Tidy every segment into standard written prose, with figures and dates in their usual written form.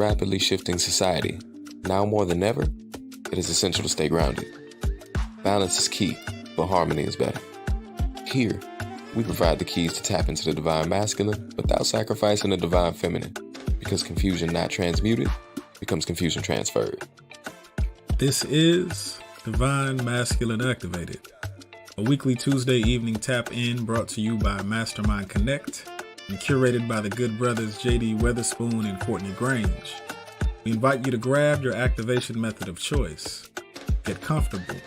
rapidly shifting society, now more than ever, it is essential to stay grounded. Balance is key, but harmony is better. Here, we provide the keys to tap into the divine masculine without sacrificing the divine feminine, because confusion not transmuted becomes confusion transferred. This is Divine Masculine Activated, a weekly Tuesday evening tap-in brought to you by Mastermind Connect and curated by the good brothers J.D. Weatherspoon and Courtney Grange. We invite you to grab your activation method of choice, get comfortable,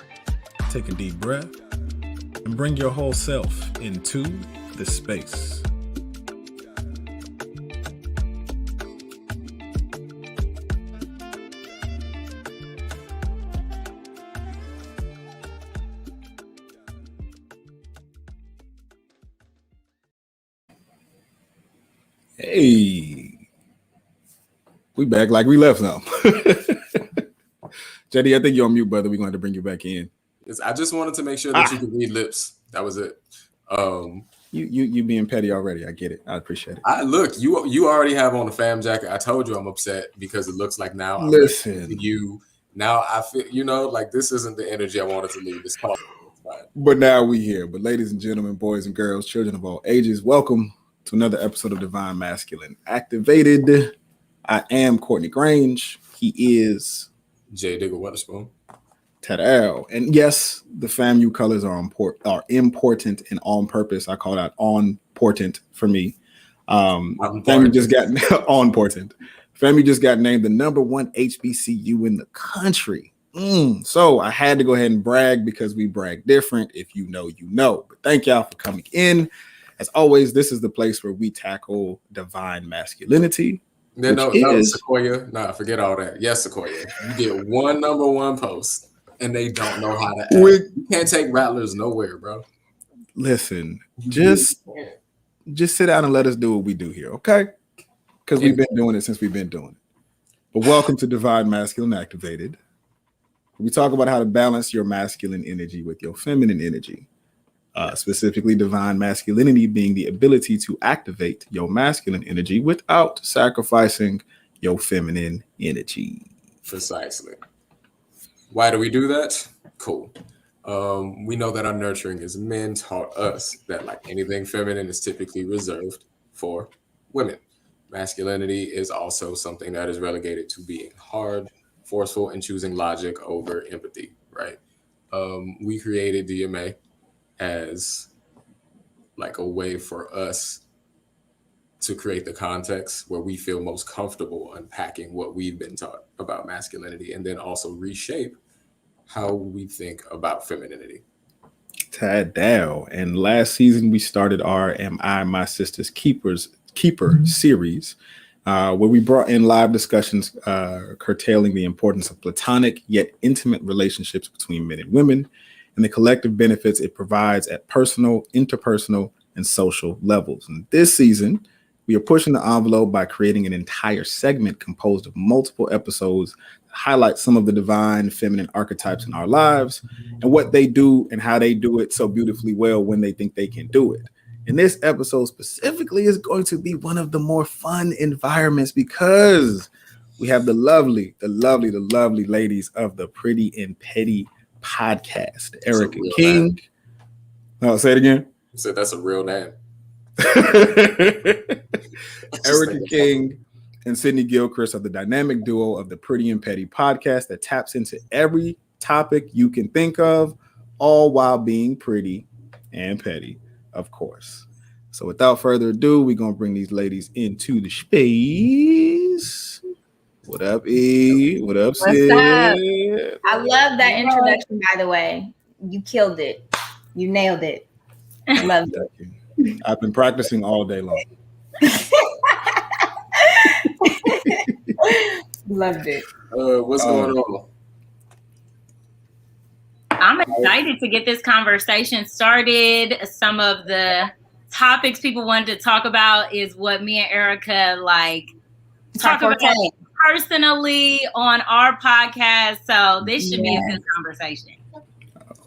take a deep breath, and bring your whole self into the space. Hey, we back like we left now. JD, I think you're on mute, brother. We're going to bring you back in. I just wanted to make sure that you could read lips. That was it. You being petty already. I get it. I appreciate it. Look, you already have on a fam jacket. I told you I'm upset because it looks like now. Listen, now I feel like this isn't the energy I wanted to leave. It's fine. But now we here. But ladies and gentlemen, boys and girls, children of all ages, welcome to another episode of Divine Masculine Activated. I am Courtney Grange. He is J. Digger Weatherspoon. Tadal. And yes, the FAMU colors are important and on purpose. I call that on important for me. FAMU just got on important. FAMU just got named the #1 HBCU in the country. So I had to go ahead and brag because we brag different. If you know, you know. But thank y'all for coming in. As always, this is the place where we tackle divine masculinity. No, Sequoia. Nah, forget all that. Yes, Sequoia. You get one #1 post, and they don't know how to act. You can't take rattlers nowhere, bro. Listen, just sit down and let us do what we do here, okay? Because we've been doing it since we've been doing it. But welcome to Divine Masculine Activated. We talk about how to balance your masculine energy with your feminine energy. Specifically, divine masculinity being the ability to activate your masculine energy without sacrificing your feminine energy. Precisely. Why do we do that? Cool. We know that our nurturing as men taught us that like anything feminine is typically reserved for women. Masculinity is also something that is relegated to being hard, forceful, and choosing logic over empathy, right? We created DMA as like a way for us to create the context where we feel most comfortable unpacking what we've been taught about masculinity and then also reshape how we think about femininity. Tad Dow. And last season we started our Am I My Sister's Keeper series, where we brought in live discussions curtailing the importance of platonic yet intimate relationships between men and women and the collective benefits it provides at personal, interpersonal, and social levels. And this season, we are pushing the envelope by creating an entire segment composed of multiple episodes that highlight some of the divine feminine archetypes in our lives and what they do and how they do it so beautifully well when they think they can do it. And this episode specifically is going to be one of the more fun environments because we have the lovely ladies of the Pretty and Petty podcast. Erica King. No, say it again. You said that's a real name. Erica King and Sidney Gilchrist are the dynamic duo of the Pretty and Petty podcast that taps into every topic you can think of, all while being pretty and petty, of course. So without further ado, we're going to bring these ladies into the space. What up, E? What up, Sid? I love that introduction, by the way. You killed it. You nailed it. I love it. I've been practicing all day long. Loved it. What's going on? I'm excited to get this conversation started. Some of the topics people wanted to talk about is what me and Erica talk about personally on our podcast. So this should be a good conversation.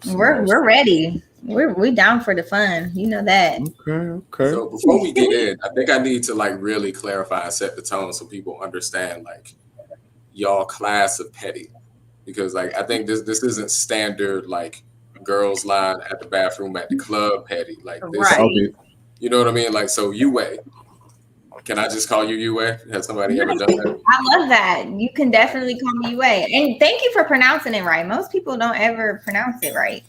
We're ready. We down for the fun. You know that. Okay. So before we get in, I think I need to like really clarify and set the tone so people understand like y'all class of petty, because like I think this isn't standard like girls line at the bathroom at the club petty. Like this, Right. Okay. you know what I mean? Like so WHOAman. Can I just call you WHOAman? Has somebody ever done that? I love that. You can definitely call me WHOAman. And thank you for pronouncing it right. Most people don't ever pronounce it right.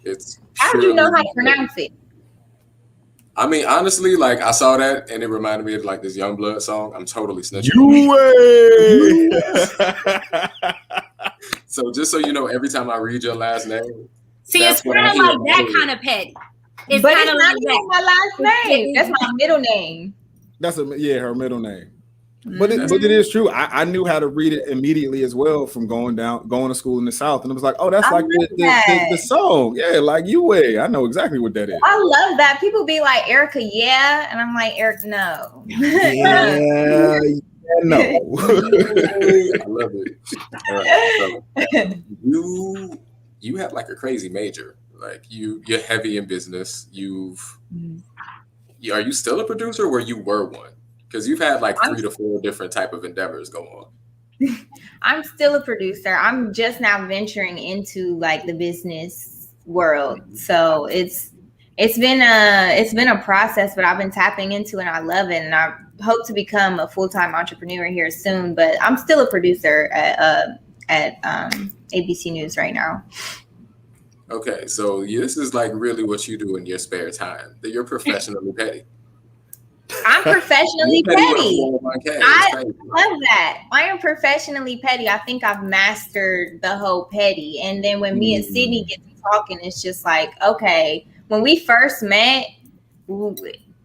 It's How do you know how to pronounce it? I mean, honestly, like I saw that and it reminded me of like this Youngblood song. I'm totally snitching. So just so you know, every time I read your last name, see, it's kind of like that kind of petty. It's but kind it's of not like even my last name. That's my middle name. That's her middle name. But it is true. I knew how to read it immediately as well from going to school in the South, and it was like, oh, that's like the song, yeah, like WHOAman. I know exactly what that is. I love that. People be like, Erica, yeah, and I'm like, Eric, no. Yeah, no. I love it. All right, so you have like a crazy major. Like you're heavy in business. Are you still a producer, or you were one? Because you've had like 3 to 4 different type of endeavors go on. I'm still a producer. I'm just now venturing into like the business world. So it's been a process, but I've been tapping into it and I love it. And I hope to become a full-time entrepreneur here soon. But I'm still a producer at ABC News right now. Okay, so this is like really what you do in your spare time. That you're professionally petty. I'm professionally petty. I love that. I am professionally petty. I think I've mastered the whole petty. And then when me and Sidney get to talking, it's just like, okay, when we first met,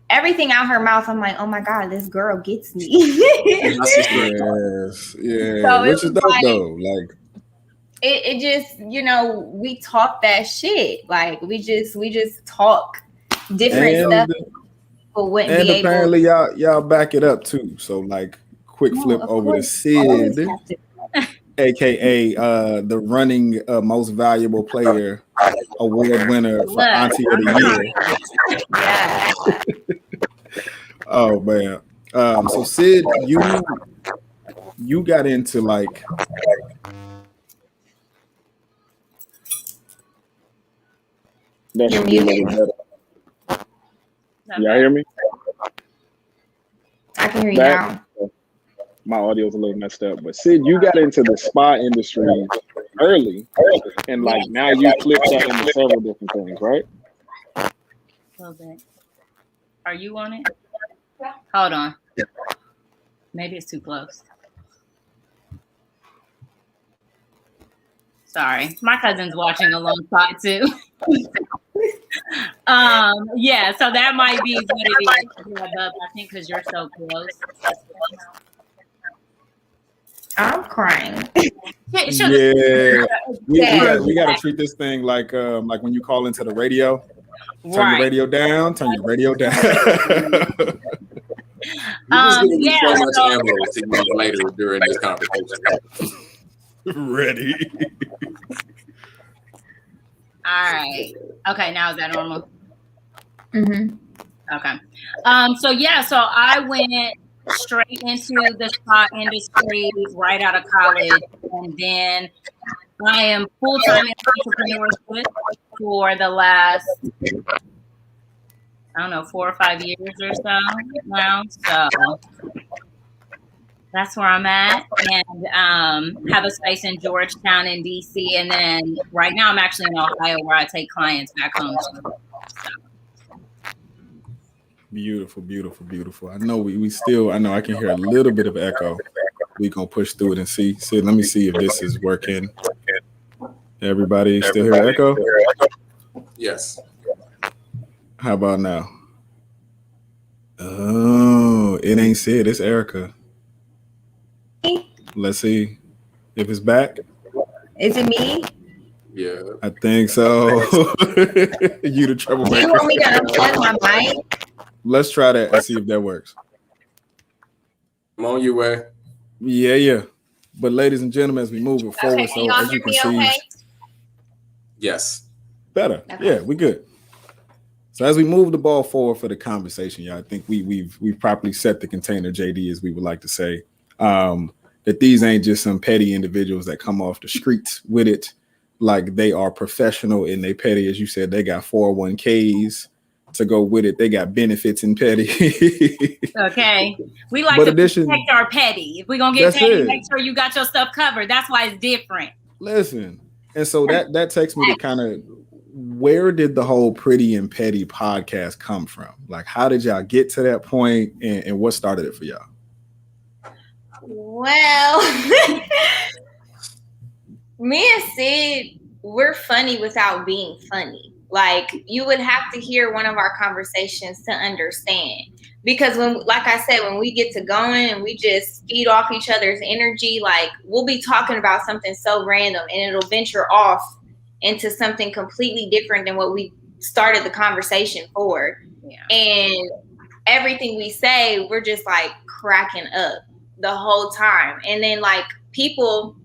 everything out her mouth, I'm like, oh my God, this girl gets me. Yes, yeah. So which is dope like, though. Like it just, we talk that shit. Like we just talk different stuff. And apparently y'all back it up too. So like quick flip over to Sid, aka the running most valuable player award winner for Auntie of the Year. Yeah. Oh man. So Sid, you got into like that should be a little better. Y'all hear me? I can hear you now. My audio's a little messed up, but Sid, you got into the spa industry early, and like now you flipped up into several different things, right? A little bit. Are you on it? Hold on. Maybe it's too close. Sorry, my cousin's watching alongside too. Yeah, so that might be what it is. I think because you're so close. I'm crying. Yeah, we got to treat this thing like when you call into the radio. Turn your radio down. Turn your radio down. Yeah. So much ammo to use later during this conversation. Ready. All right. Okay, now is that normal? Mm-hmm. Okay. So I went straight into the spa industry right out of college, and then I am full-time in entrepreneurship for the last, 4 or 5 years or so now. So that's where I'm at, and have a space in Georgetown in DC, and then right now I'm actually in Ohio where I take clients back home. Beautiful, beautiful, beautiful. I know I know I can hear a little bit of echo. We gonna push through it and see. Let me see if this is working. Everybody still hear echo? Yes. How about now? Oh, it ain't Sid, it's Erica. Let's see if it's back. Is it me? Yeah. I think so. You the troublemaker. You want me to unplug my mic? Let's try that and see if that works. I'm on your way. Yeah. But ladies and gentlemen, as we move it forward, so as you can see. Yes. Better. Okay. Yeah, we good. So as we move the ball forward for the conversation, y'all, I think we've properly set the container, JD, as we would like to say, that these ain't just some petty individuals that come off the streets with it. Like, they are professional in they petty. As you said, they got 401ks to go with it. They got benefits in petty. Okay. We like to protect our petty. If we're going to get petty, make sure you got your stuff covered. That's why it's different. Listen. And so that takes me to kind of, where did the whole Pretty and Petty podcast come from? Like, how did y'all get to that point, and what started it for y'all? Well, me and Sid, we're funny without being funny. Like, you would have to hear one of our conversations to understand. Because when, like I said, when we get to going and we just feed off each other's energy, like, we'll be talking about something so random and it'll venture off into something completely different than what we started the conversation for. Yeah. And everything we say, we're just like cracking up the whole time. And then like people,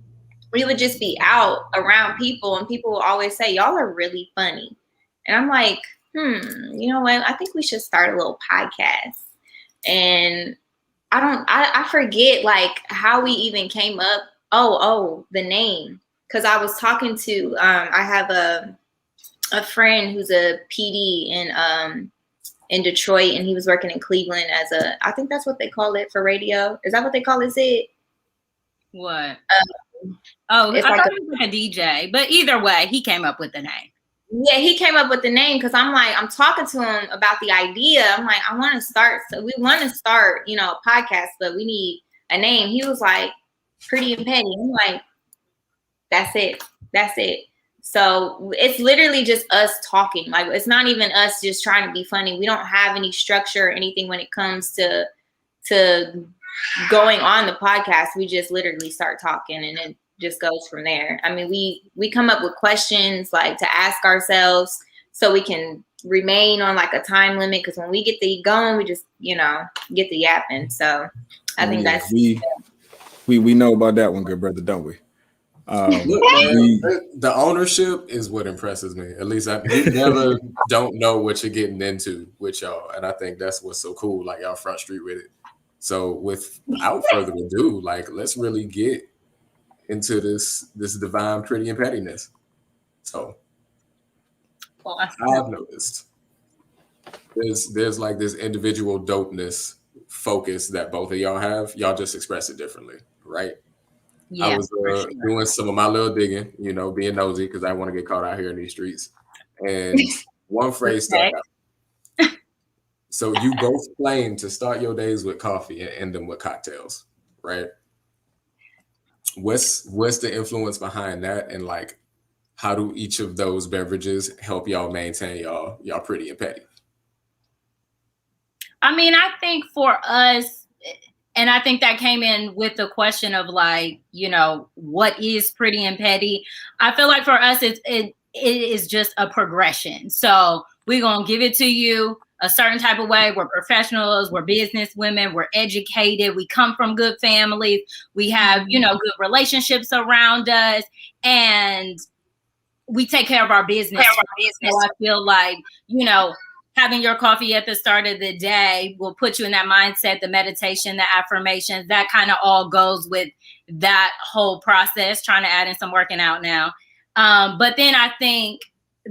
we would just be out around people and people will always say, y'all are really funny. And I'm like, you know what? I think we should start a little podcast. And I forget like how we even came up. Oh, the name. Because I was talking to, I have a friend who's a PD in Detroit, and he was working in Cleveland as I think that's what they call it for radio. Is that what they call it, Sid? What? I thought he was like a DJ, but either way, he came up with the name. Yeah, he came up with the name because I'm talking to him about the idea. I'm like, we want to start, you know, a podcast, but we need a name. He was like, Pretty and Petty. I'm like, that's it. So it's literally just us talking. Like, it's not even us just trying to be funny. We don't have any structure or anything when it comes to going on the podcast. We just literally start talking and it just goes from there. I mean, we come up with questions like to ask ourselves so we can remain on like a time limit. Because when we get the going, we just, you know, get the yapping. So I think that's we know about that one, good brother, don't we? Look, man, the ownership is what impresses me. At least you never don't know what you're getting into with y'all, and I think that's what's so cool. Like, y'all front street with it. So, without further ado, like, let's really get into this divine pretty and pettiness. So, I've noticed there's like this individual dopeness focus that both of y'all have. Y'all just express it differently, right? Yeah, I was doing some of my little digging, you know, being nosy because I want to get caught out here in these streets. And one phrase stuck out. So you both claim to start your days with coffee and end them with cocktails, right? What's the influence behind that? And like, how do each of those beverages help y'all maintain y'all pretty and petty? I mean, I think for us, and I think that came in with the question of like, you know, what is pretty and petty? I feel like for us, it is just a progression. So we're going to give it to you a certain type of way. We're professionals. We're business women. We're educated. We come from good families. We have, you know, good relationships around us. And we take care of our business. So I feel like, you know, having your coffee at the start of the day will put you in that mindset, the meditation, the affirmations, that kind of all goes with that whole process, trying to add in some working out now. But then I think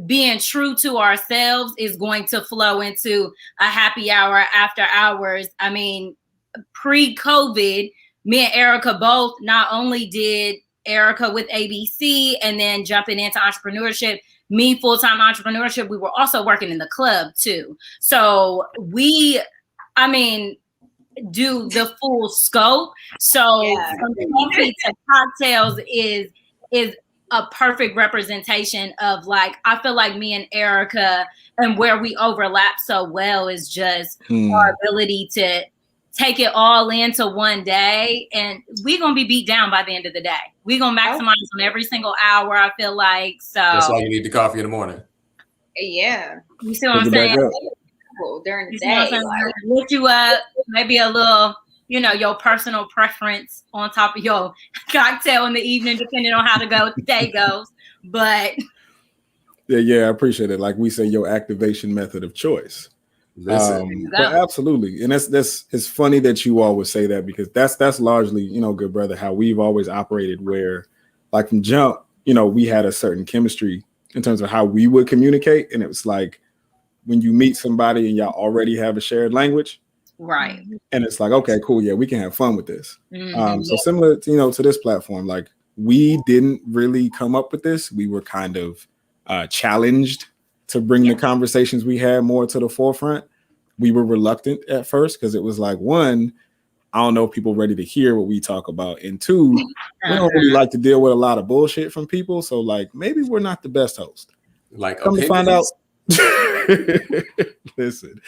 being true to ourselves is going to flow into a happy hour after hours. I mean, pre-COVID, me and Erica both not only did Erica with ABC and then jumping into entrepreneurship, me full-time entrepreneurship, we were also working in the club too. So we, I mean, do the full scope. So from coffee to cocktails is a perfect representation of like, I feel like me and Erica and where we overlap so well is just our ability to take it all into one day, and we're going to be beat down by the end of the day. We're going to maximize on every single hour, I feel like. So that's why you need the coffee in the morning. Yeah. You see what I'm saying? During the day. Like, lift you up, maybe a little, you know, your personal preference on top of your cocktail in the evening, depending on how the day goes. But Yeah, I appreciate it. Like we say, your activation method of choice. But absolutely, and that's it's funny that you all would say that, because that's largely, good brother, how we've always operated, where like from jump, we had a certain chemistry in terms of how we would communicate, and it was like when you meet somebody and y'all already have a shared language, right? And it's like, okay, cool, yeah, we can have fun with this. Mm-hmm. So similar, to this platform, like we didn't really come up with this. We were kind of challenged to bring the conversations we had more to the forefront. We were reluctant at first because it was like, one, I don't know if people are ready to hear what we talk about, and two, we don't really like to deal with a lot of bullshit from people. So like, maybe we're not the best host. Like, come to find out. Listen,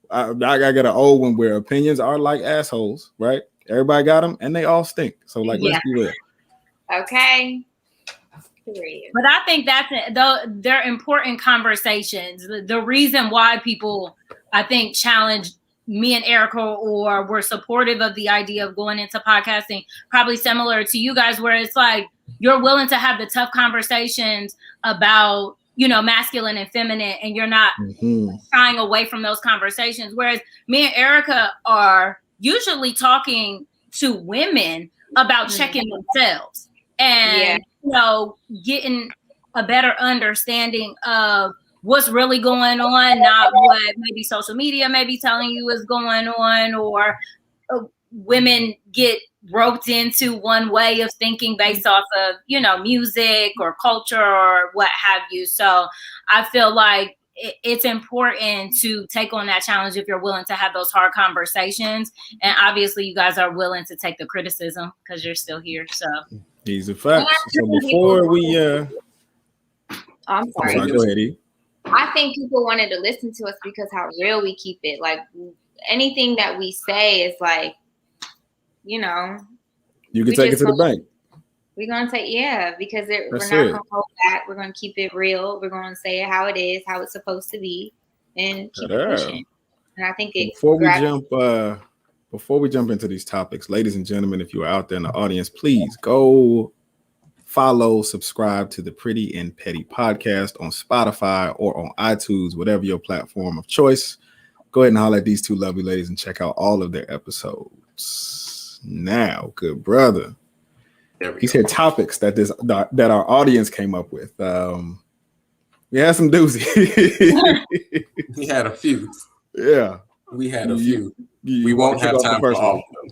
I got an old one where opinions are like assholes, right? Everybody got them, and they all stink. So like, let's be real. Okay. But I think they're important conversations. The reason why people, I think, challenge me and Erica, or were supportive of the idea of going into podcasting, probably similar to you guys, where it's like you're willing to have the tough conversations about, masculine and feminine, and you're not shying away from those conversations. Whereas me and Erica are usually talking to women about checking themselves and getting a better understanding of what's really going on, not what maybe social media may be telling you is going on, or women get roped into one way of thinking based off of, music or culture or what have you. So I feel like it's important to take on that challenge if you're willing to have those hard conversations. And obviously you guys are willing to take the criticism because you're still here. So these are facts. So before we I'm sorry. Go ahead, E. I think people wanted to listen to us because how real we keep it. Like anything that we say is like, you can take it to the bank. We're going to take, because we're not going to hold back. We're going to keep it real. We're going to say it how it is, how it's supposed to be, and keep it pushing. And I think before we jump into these topics, ladies and gentlemen, if you are out there in the audience, please go follow, subscribe to the Pretty and Petty podcast on Spotify or on iTunes, whatever your platform of choice. Go ahead and holler at these two lovely ladies and check out all of their episodes. Now, good brother, these here topics that our audience came up with. We had some doozies. We had a few. Yeah, we had a few. We won't have time for all of them.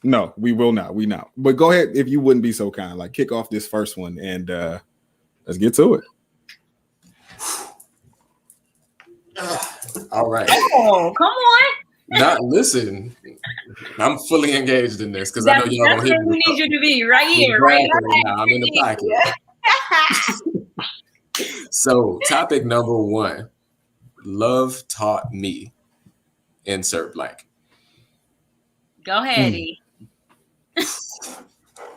No, we will not. We not. But go ahead, if you wouldn't be so kind, like kick off this first one, and let's get to it. All right. Oh, come on. Not listen. I'm fully engaged in this because I know y'all gonna hit me. We need you to be right here, right now. I'm in the pocket. So, topic number 1: love taught me. Insert blank. Go ahead, E.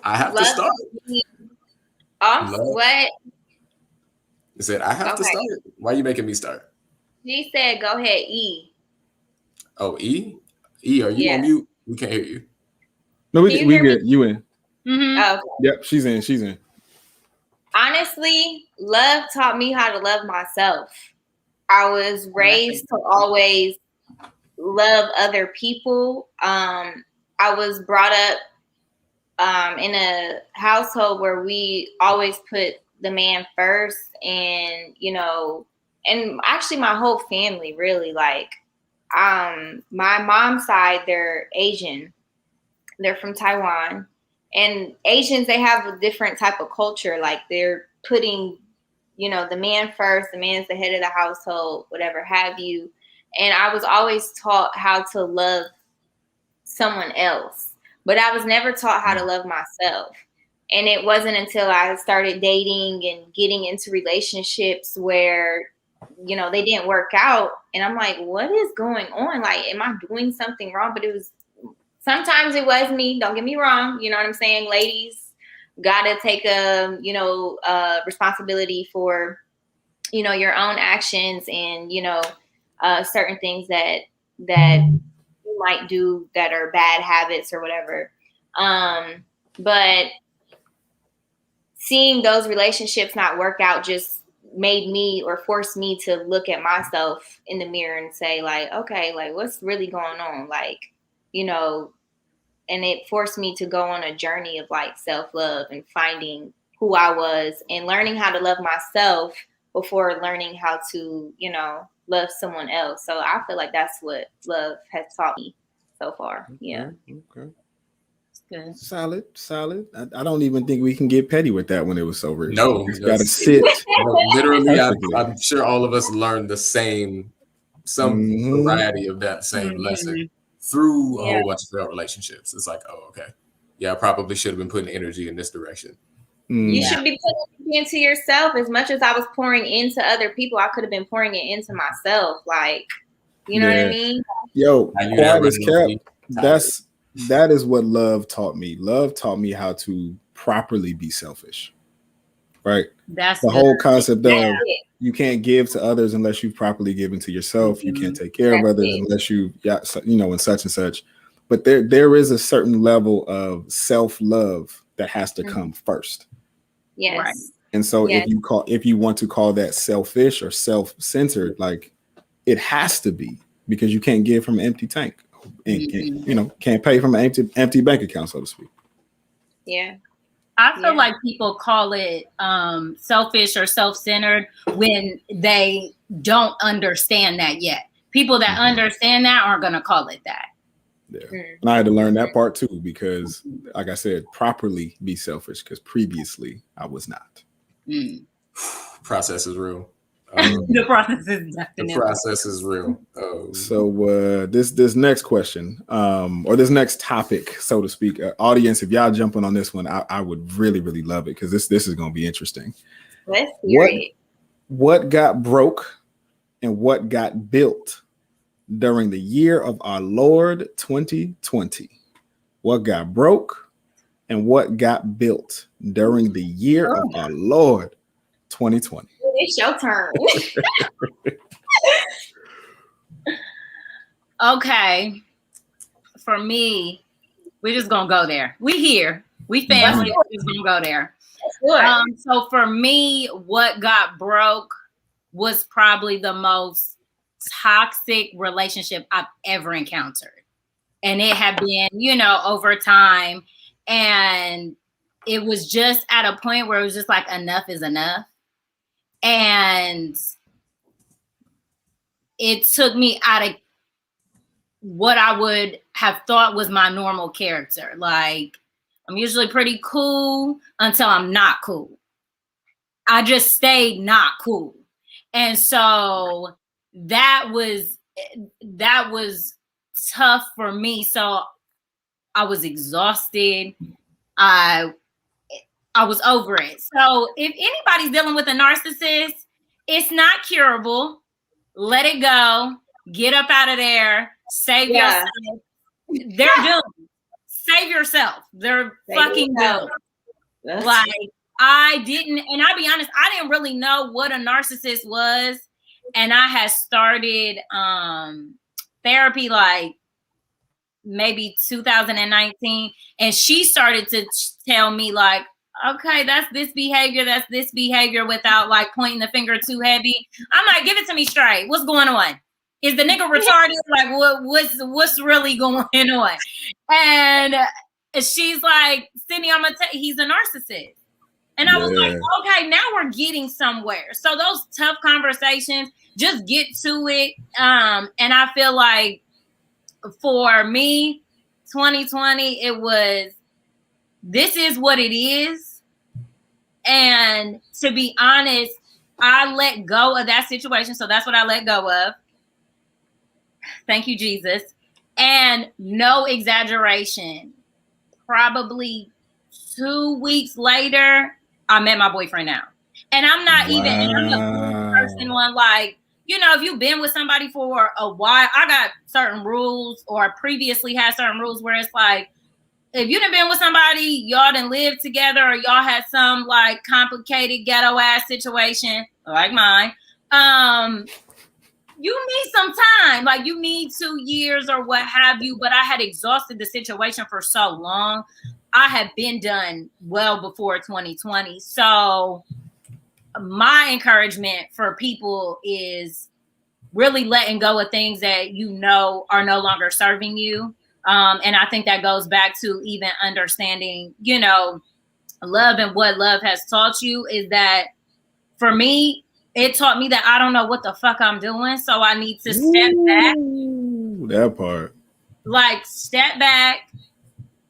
I have to start. What? I said I have to start. Why are you making me start? She said, "Go ahead, E." Oh, E? E, are you on mute? We can't hear you. No, we get you in. Mm-hmm. Okay. Yep, she's in. Honestly, love taught me how to love myself. I was raised to always love other people. I was brought up in a household where we always put the man first, and and actually my whole family really, like my mom's side, they're Asian. They're from Taiwan, and Asians, they have a different type of culture. Like they're putting, the man first, the man's the head of the household, whatever have you. And I was always taught how to love someone else, but I was never taught how to love myself. And it wasn't until I started dating and getting into relationships where, they didn't work out. And I'm like, what is going on? Like, am I doing something wrong? But sometimes it was me. Don't get me wrong. You know what I'm saying? Ladies gotta take responsibility for, your own actions and, certain things that you might do that are bad habits or whatever. But seeing those relationships not work out just made me or forced me to look at myself in the mirror and say like, okay, like what's really going on? Like, you know, and it forced me to go on a journey of like self-love and finding who I was and learning how to love myself before learning how to, you know, love someone else. So I feel like that's what love has taught me so far. Yeah. Okay. Good. Solid. I don't even think we can get petty with that when it was so rich. No, You got to sit. No, literally, Perfectly. I'm sure all of us learned some variety of that same lesson through a whole bunch of failed relationships. It's like, oh, okay, yeah, I probably should have been putting energy in this direction. You should be putting into yourself as much as I was pouring into other people. I could have been pouring it into myself. Like, you know what I mean? Yo, quiet as kept. That is what love taught me. Love taught me how to properly be selfish. Right? That's the whole concept of you can't give to others unless you've properly given to yourself. You can't take care of others unless you know, and such and such. But there is a certain level of self-love that has to come first. Yes. Right. And so if you want to call that selfish or self-centered, like it has to be, because you can't give from an empty tank. And can't pay from an empty bank account, so to speak. Yeah. I feel like people call it selfish or self-centered when they don't understand that yet. People that understand that aren't going to call it that. Yeah. And I had to learn that part too, because like I said, properly be selfish, because previously I was not. Process is real. The process is real. So this next question, or this next topic, so to speak, audience, if y'all jumping on this one, I would really, really love it, because this is going to be interesting. Let's hear it. What got broke and what got built during the year of our Lord 2020? What got broke and what got built during the year of our Lord 2020? It's your turn. Okay. For me, we're just gonna go there. We here. We family. We're just gonna go there. So for me, what got broke was probably the most toxic relationship I've ever encountered. And it had been, over time. And it was just at a point where it was just like, enough is enough. And it took me out of what I would have thought was my normal character. Like, I'm usually pretty cool until I'm not cool. I just stayed not cool. And so that was tough for me. So I was exhausted. I was over it. So if anybody's dealing with a narcissist, it's not curable. Let it go. Get up out of there. Save yourself. They're doomed. Save yourself. They're fucking doomed. Like, I didn't, and I'll be honest, I didn't really know what a narcissist was. And I had started therapy like maybe 2019. And she started to tell me like, okay, that's this behavior, without like pointing the finger too heavy. I'm like, give it to me straight. What's going on? Is the nigga retarded? Like, what's really going on? And she's like, Sidney, I'm gonna tell you, he's a narcissist. And I was like, okay, now we're getting somewhere. So those tough conversations, just get to it. And I feel like for me, 2020, it was, this is what it is. And to be honest, I let go of that situation. So that's what I let go of. Thank you, Jesus. And no exaggeration, probably 2 weeks later, I met my boyfriend now. And I'm not even, and I'm a person one, like, if you've been with somebody for a while, I got certain rules, or previously had certain rules where it's like, if you done been with somebody, y'all done lived together, or y'all had some like complicated ghetto ass situation like mine, you need some time. Like, you need 2 years or what have you. But I had exhausted the situation for so long. I had been done well before 2020. So my encouragement for people is really letting go of things that you know are no longer serving you. And I think that goes back to even understanding, you know, love and what love has taught you is that for me, it taught me that I don't know what the fuck I'm doing. So I need to step back. That part. Like step back,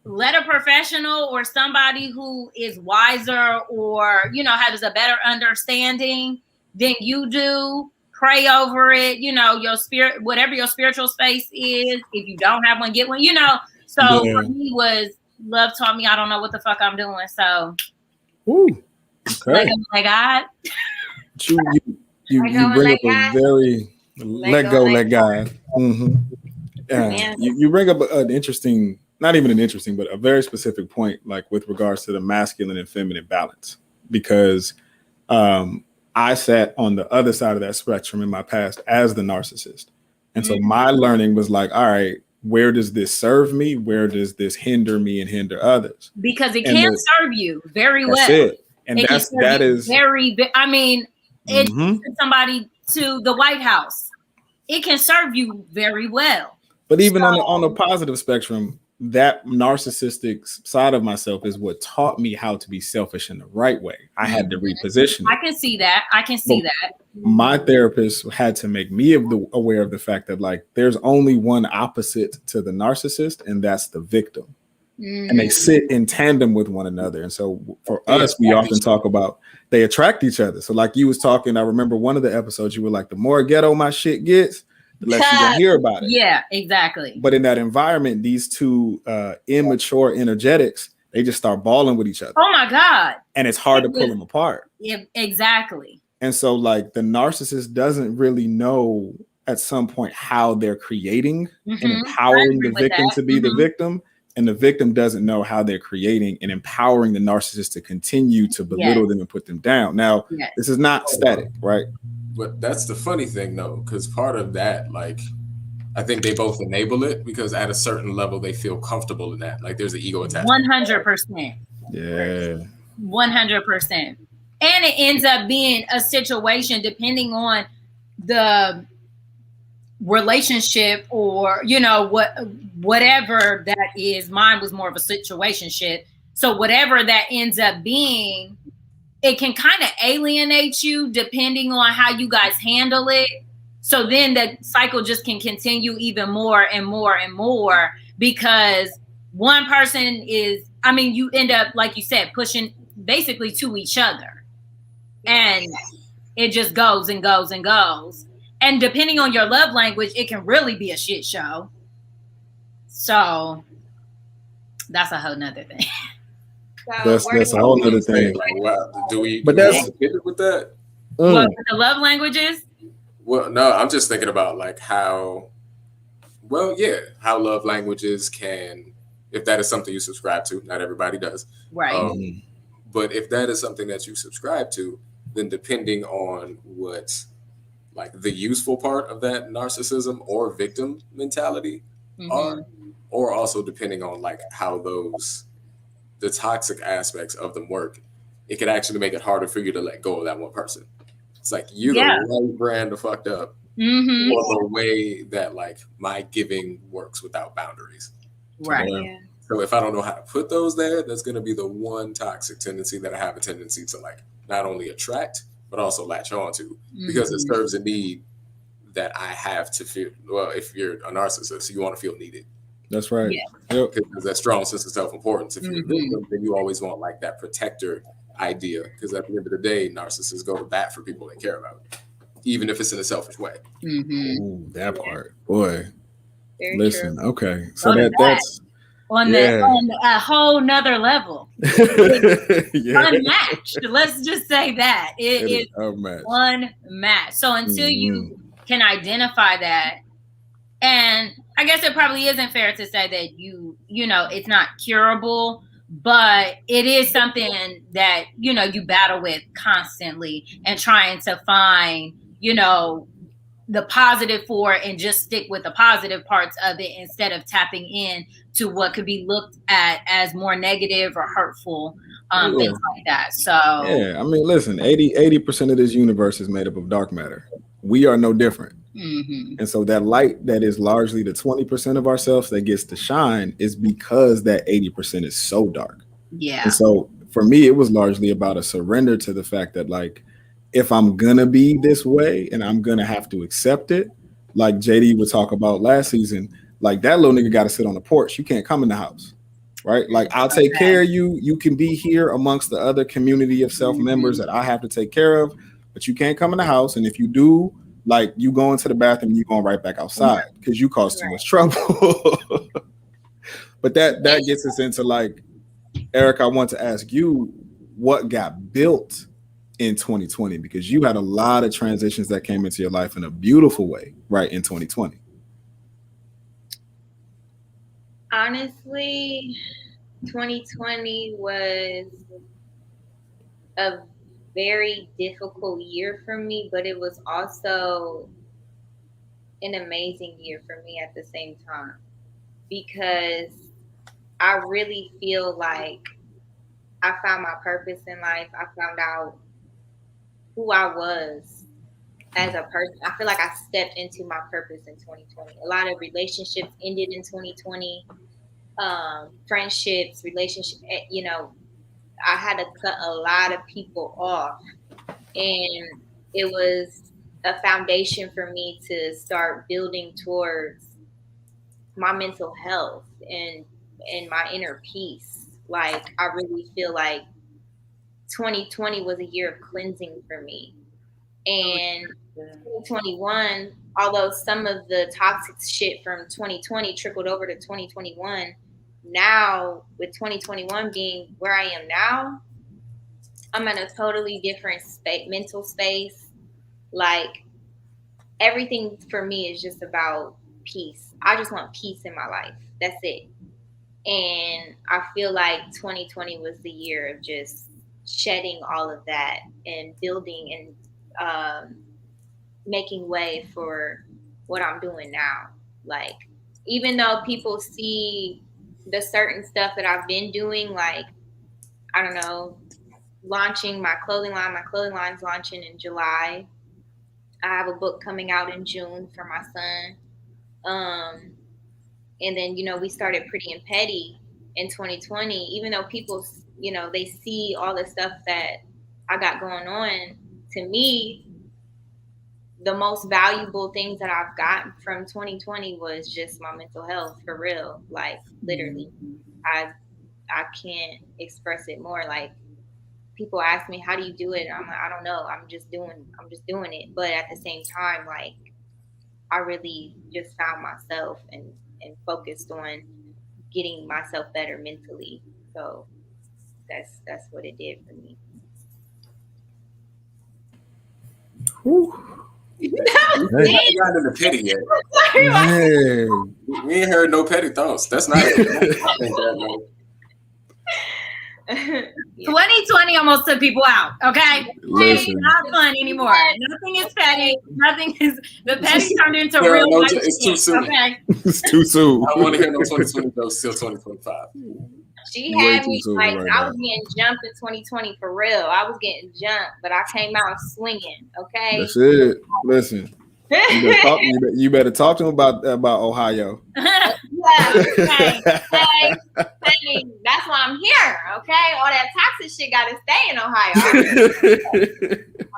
let a professional or somebody who is wiser or, you know, has a better understanding than you do, pray over it, you know, your spirit, whatever your spiritual space is. If you don't have one, get one, you know. So for me was love taught me I don't know what the fuck I'm doing. So okay. Let God. You bring up a very let go, let God. Mm-hmm. You bring up an interesting, not even an interesting, but a very specific point, like with regards to the masculine and feminine balance, because I sat on the other side of that spectrum in my past as the narcissist. And so my learning was like, all right, where does this serve me? Where does this hinder me and hinder others? Because it can serve you very well. That's it. And that is very, I mean, it sent somebody to the White House. It can serve you very well. But even on the positive spectrum, that narcissistic side of myself is what taught me how to be selfish in the right way. I had to reposition it. I can see that. My therapist had to make me aware of the fact that like there's only one opposite to the narcissist, and that's the victim. And they sit in tandem with one another. And so for us, we often talk about they attract each other. So like you was talking, I remember one of the episodes you were like, the more ghetto my shit gets, the less you gonna hear about it. Yeah, exactly. But in that environment, these two immature energetics, they just start balling with each other. Oh my God. And it's hard to pull them apart. Yeah, exactly. And so like the narcissist doesn't really know at some point how they're creating and empowering the victim to be the victim. And the victim doesn't know how they're creating and empowering the narcissist to continue to belittle them and put them down. Now, this is not static, right? But that's the funny thing, though, because part of that, like, I think they both enable it because at a certain level, they feel comfortable in that. Like, there's an ego attachment. 100%. Yeah. 100%. And it ends up being a situation depending on the relationship or, you know, whatever that is. Mine was more of a situationship. So whatever that ends up being, it can kind of alienate you depending on how you guys handle it. So then the cycle just can continue even more and more and more because one person is, I mean, you end up, like you said, pushing basically to each other. And it just goes and goes and goes. And depending on your love language, it can really be a shit show. So that's a whole nother thing. That's a whole other thing. Do we but that's get it with that? What, with the love languages? Well, no, I'm just thinking about like how love languages can, if that is something you subscribe to, not everybody does. Right. But if that is something that you subscribe to, then depending on what like the useful part of that narcissism or victim mentality are, or also depending on like how the toxic aspects of them work, it could actually make it harder for you to let go of that one person. It's like you're the right brand of fucked up, or the way that like my giving works without boundaries. Right. Yeah. So if I don't know how to put those there, that's going to be the one toxic tendency that I have a tendency to like not only attract, but also latch on to because it serves a need that I have to feel. Well, if you're a narcissist, you want to feel needed. That's right. Yeah. Yep. Because there's that strong sense of self-importance. If you're a victim, then you always want like that protector idea. Because at the end of the day, narcissists go to bat for people they care about, even if it's in a selfish way. Ooh, that part, boy. Very Listen, true. okay. So that's on a whole nother level. Unmatched. Let's just say that. It is unmatched. So until you can identify that, and I guess it probably isn't fair to say that you know, it's not curable, but it is something that, you know, you battle with constantly and trying to find, you know, the positive for and just stick with the positive parts of it instead of tapping in to what could be looked at as more negative or hurtful, things like that. So yeah, I mean, listen, 80% of this universe is made up of dark matter. We are no different. Mm-hmm. And so that light that is largely the 20% of ourselves that gets to shine is because that 80% is so dark. Yeah. And so for me, it was largely about a surrender to the fact that, like, if I'm gonna be this way and I'm gonna have to accept it, like JD would talk about last season, like that little nigga got to sit on the porch. You can't come in the house, right? Like, I'll take care of you. You can be here amongst the other community of self members that I have to take care of, but you can't come in the house. And if you do, like, you go into the bathroom and you going right back outside because you caused too much trouble. But that gets us into, like, Eric, I want to ask you what got built in 2020, because you had a lot of transitions that came into your life in a beautiful way, right, in 2020. Honestly, 2020 was a very difficult year for me, but it was also an amazing year for me at the same time, because I really feel like I found my purpose in life. I found out who I was as a person. I feel like I stepped into my purpose in 2020. A lot of relationships ended in 2020. Friendships, relationships, you know, I had to cut a lot of people off. And it was a foundation for me to start building towards my mental health and my inner peace. Like, I really feel like 2020 was a year of cleansing for me. And 2021, although some of the toxic shit from 2020 trickled over to 2021, now with 2021 being where I am now, I'm in a totally different mental space. Like, everything for me is just about peace. I just want peace in my life. That's it. And I feel like 2020 was the year of just shedding all of that and building and making way for what I'm doing now. Like, even though people see the certain stuff that I've been doing, like, I don't know, launching my clothing line. My clothing line's launching in July. I have a book coming out in June for my son. And then, you know, we started Pretty and Petty in 2020. Even though people, you know, they see all the stuff that I got going on, to me, the most valuable things that I've gotten from 2020 was just my mental health, for real. Like, literally, I can't express it more. Like, people ask me, how do you do it? I'm like, I don't know. I'm just doing it. But at the same time, like, I really just found myself and focused on getting myself better mentally. So that's what it did for me. We ain't got into petty yet. We ain't heard no petty thoughts. That's not it. 2020 almost took people out. Okay, it's not fun anymore. Nothing is petty. Nothing is. The petty turned into real life. It's too soon. Okay, it's too soon. I don't want to hear no 2020 jokes till 2025. She had me like, I was getting jumped in 2020 for real. I was getting jumped, but I came out swinging. Okay, that's it. Listen, you better talk to him about Ohio. Hey, that's why I'm here. Okay, all that toxic shit got to stay in Ohio.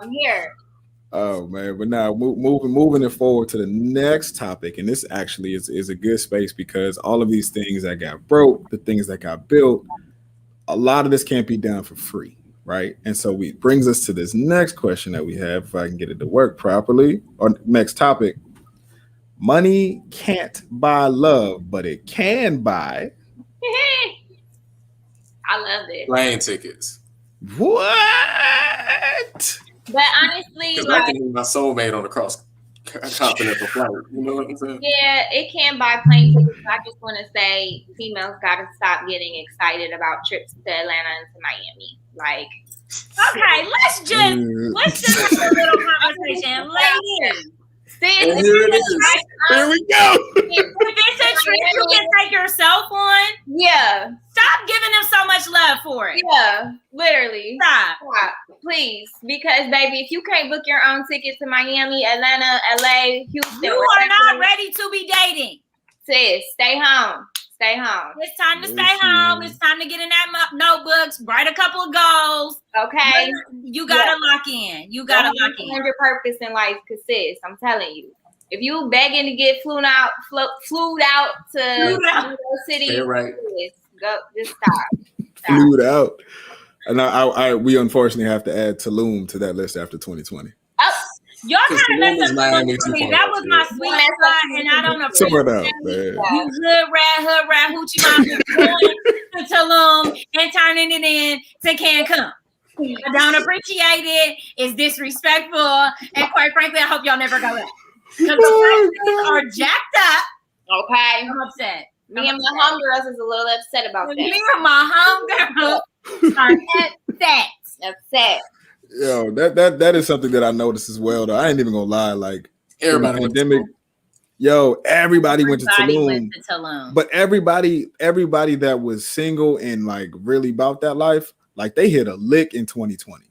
I'm here. Oh man, but now moving it forward to the next topic, and this actually is a good space, because all of these things that got broke, the things that got built, a lot of this can't be done for free, right? And so it brings us to this next question that we have, if I can get it to work properly, or next topic. Money can't buy love, but it can buy. I love it. Plane tickets. What? But honestly, like, I can be my soulmate on a cross-continental flight. You know what I'm saying? Yeah, it can buy plane tickets. I just want to say, females got to stop getting excited about trips to Atlanta and to Miami. Like, okay, let's just have a little conversation, ladies. And here it is. Here we go. If it's a trip you can take yourself on, Yeah. stop giving them so much love for it. Yeah, literally. Stop. Please. Because, baby, if you can't book your own ticket to Miami, Atlanta, LA, Houston. You are not ready to be dating. Sis, stay home. Stay home. It's time to stay home. It's time to get in that notebooks, write a couple of goals. Okay. You gotta lock in. You gotta lock in. Find your purpose in life, cause sis, I'm telling you, if you begging to get flued out to New City, Stay right. Go, just stop. Flued out. And we unfortunately have to add Tulum to that list after 2020. Oh, Y'all kind of messed up Miami for me. That was my sweet spot, and I don't appreciate Sort out, man. you hood rat, hoochie mama going to Tulum and turning it in to Cancun. I don't appreciate it. It's disrespectful, and quite frankly, I hope y'all never go back because the prices are jacked up. okay. I'm upset. Me and my homegirls is a little upset about that. Me and my homegirls are upset. Upset. Yo, that is something that I noticed as well, though. I ain't even gonna lie. Like, Everybody the pandemic, everybody went to Tulum. But everybody that was single and like really about that life, like they hit a lick in 2020.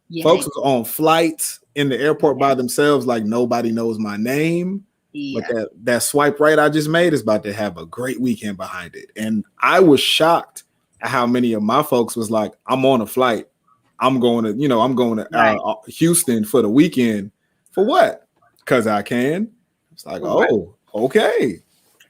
Yeah. Folks was on flights in the airport by themselves, like nobody knows my name. Yeah. But that swipe right I just made is about to have a great weekend behind it. And I was shocked at how many of my folks was like, I'm on a flight. I'm going to Houston for the weekend. For what? Because I can. It's like, oh, okay.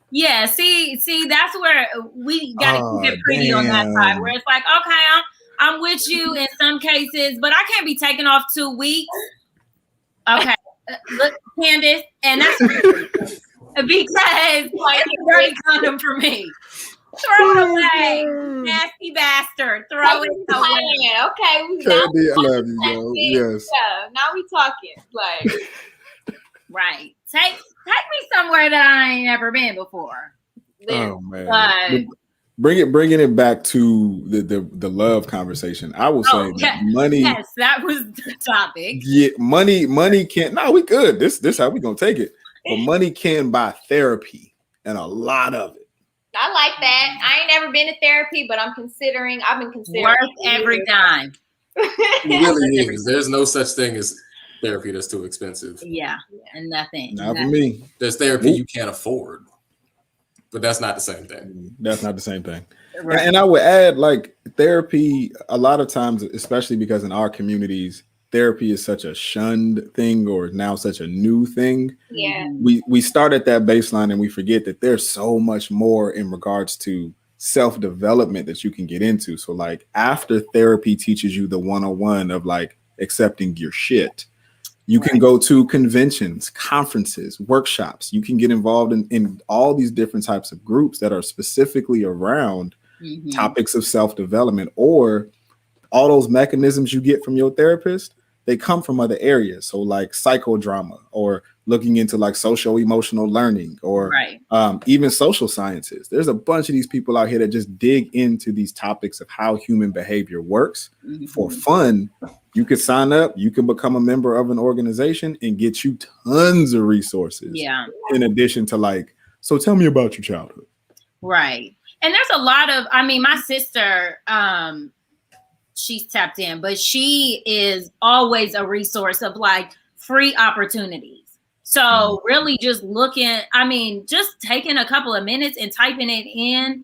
Yeah, see, that's where we got to keep it pretty on that side, where it's like, okay, I'm with you in some cases, but I can't be taking off 2 weeks. Okay, look, Candace, and that's because it's a dirty condom for me. Throw it away, nasty bastard. Throw it away. Okay, Candy, I love you, yo. Yes. Yeah, now we talking. Like, right. Take me somewhere that I ain't never been before. Oh man. Bringing it back to the love conversation. I will say that money. Yes, that was the topic. Yeah, money can't. No, we good. This how we gonna take it. But money can buy therapy and a lot of it. I like that. I ain't never been to therapy, but I've been considering worth every dime. It really is. There's no such thing as therapy that's too expensive. Yeah, and nothing. Not for me. There's therapy you can't afford, but that's not the same thing. That's not the same thing. Right. And I would add, like, therapy, a lot of times, especially because in our communities, therapy is such a shunned thing or now such a new thing. Yeah. We start at that baseline and we forget that there's so much more in regards to self-development that you can get into. So like after therapy teaches you the 101 of like accepting your shit, you can go to conventions, conferences, workshops. You can get involved in all these different types of groups that are specifically around topics of self-development, or all those mechanisms you get from your therapist, they come from other areas. So like psychodrama, or looking into like social emotional learning, or even social sciences. There's a bunch of these people out here that just dig into these topics of how human behavior works for fun. You could sign up, you can become a member of an organization and get you tons of resources. Yeah. In addition to like, so tell me about your childhood. Right. And there's a lot of, I mean, my sister, she's tapped in, but she is always a resource of like free opportunities. So really just just taking a couple of minutes and typing it in.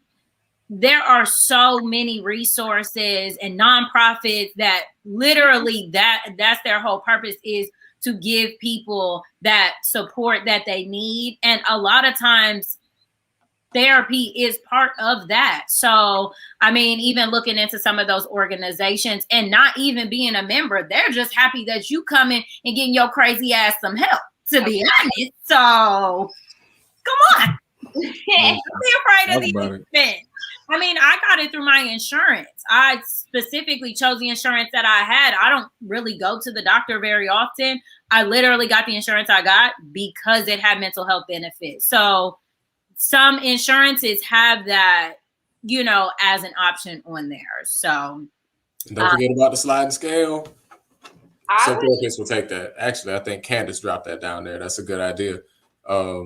There are so many resources and nonprofits that literally that's their whole purpose, is to give people that support that they need. And a lot of times therapy is part of that. So, I mean, even looking into some of those organizations and not even being a member, they're just happy that you come in and getting your crazy ass some help, to be honest. So, come on. Don't be afraid of the expense. I mean, I got it through my insurance. I specifically chose the insurance that I had. I don't really go to the doctor very often. I literally got the insurance I got because it had mental health benefits. So some insurances have that, you know, as an option on there. So don't forget about the sliding scale. Some therapists will take that. Actually, I think Candace dropped that down there. That's a good idea. Oh,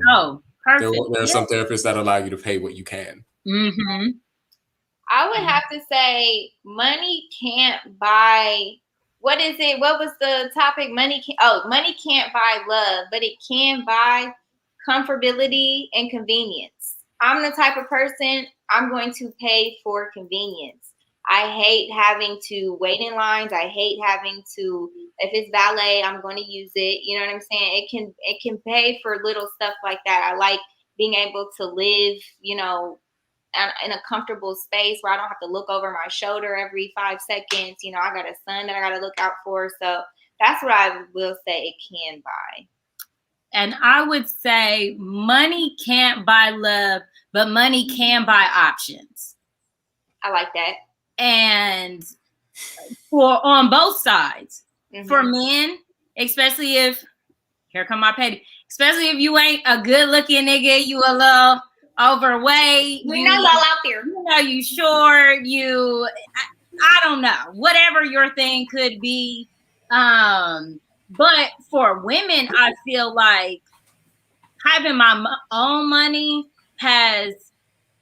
perfect. There are some therapists that allow you to pay what you can. Mm-hmm. I would have to say money can't buy. What is it? What was the topic? Money can't buy love, but it can buy comfortability and convenience. I'm the type of person, I'm going to pay for convenience. I hate having to wait in lines. I hate having to, if it's valet, I'm going to use it. You know what I'm saying? It can pay for little stuff like that. I like being able to live, you know, in a comfortable space where I don't have to look over my shoulder every 5 seconds. You know, I got a son that I got to look out for. So that's what I will say it can buy. And I would say money can't buy love, but money can buy options. I like that. And for on both sides, for men, especially if, here come my petty, especially if you ain't a good looking nigga, you a little overweight. We know y'all out there. You know, you short, I don't know, whatever your thing could be. But for women, I feel like having my own money has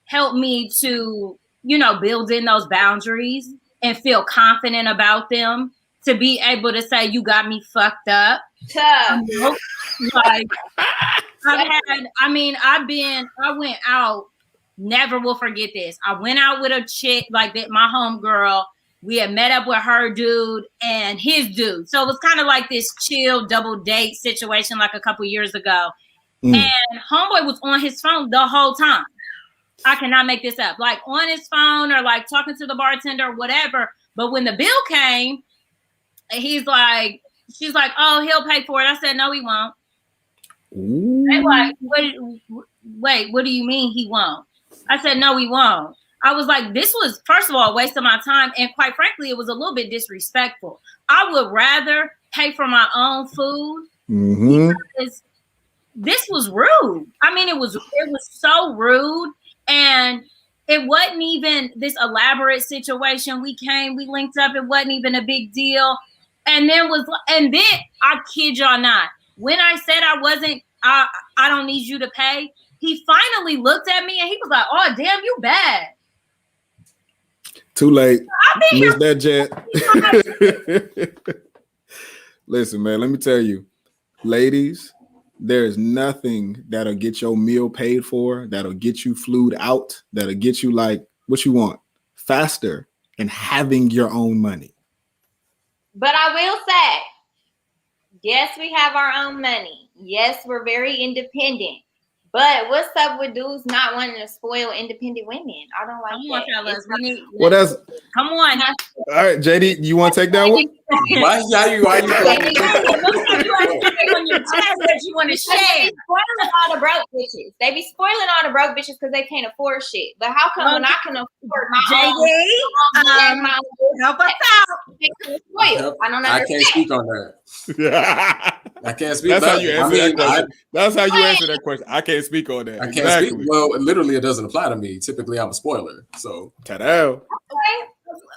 helped me to, you know, build in those boundaries and feel confident about them, to be able to say, you got me fucked up. Tough. Like, I went out, never will forget this. I went out with a chick, like that, my homegirl. We had met up with her dude and his dude. So it was kind of like this chill double date situation like a couple years ago. And homeboy was on his phone the whole time. I cannot make this up. Like on his phone or like talking to the bartender or whatever. But when the bill came, she's like, oh, he'll pay for it. I said, no, he won't. They like, wait, what do you mean he won't? I said, no, he won't. I was like, this was, first of all, a waste of my time. And quite frankly, it was a little bit disrespectful. I would rather pay for my own food because this was rude. I mean, it was so rude. And it wasn't even this elaborate situation. We linked up. It wasn't even a big deal. And then I kid y'all not, when I said I don't need you to pay, he finally looked at me and he was like, oh, damn, you bad. Too late. Missed that jet. Listen, man, let me tell you, ladies, there is nothing that'll get your meal paid for, that'll get you flued out, that'll get you like what you want faster and having your own money. But I will say, yes, we have our own money. Yes, we're very independent. But what's up with dudes not wanting to spoil independent women? I don't like that. Well, that's come on. All right, JD, you want to take that one? Why you on your chest that you want to share? Spoiling all the broke bitches. They be spoiling all the broke bitches because they can't afford shit. But how come when I can afford my own, help us out? I can't speak on that. I can't speak. That's how you answer that question. That's how you answer that question. I can't speak on that. I can't speak. Well, literally, it doesn't apply to me. Typically, I'm a spoiler. So, ta-da. Okay.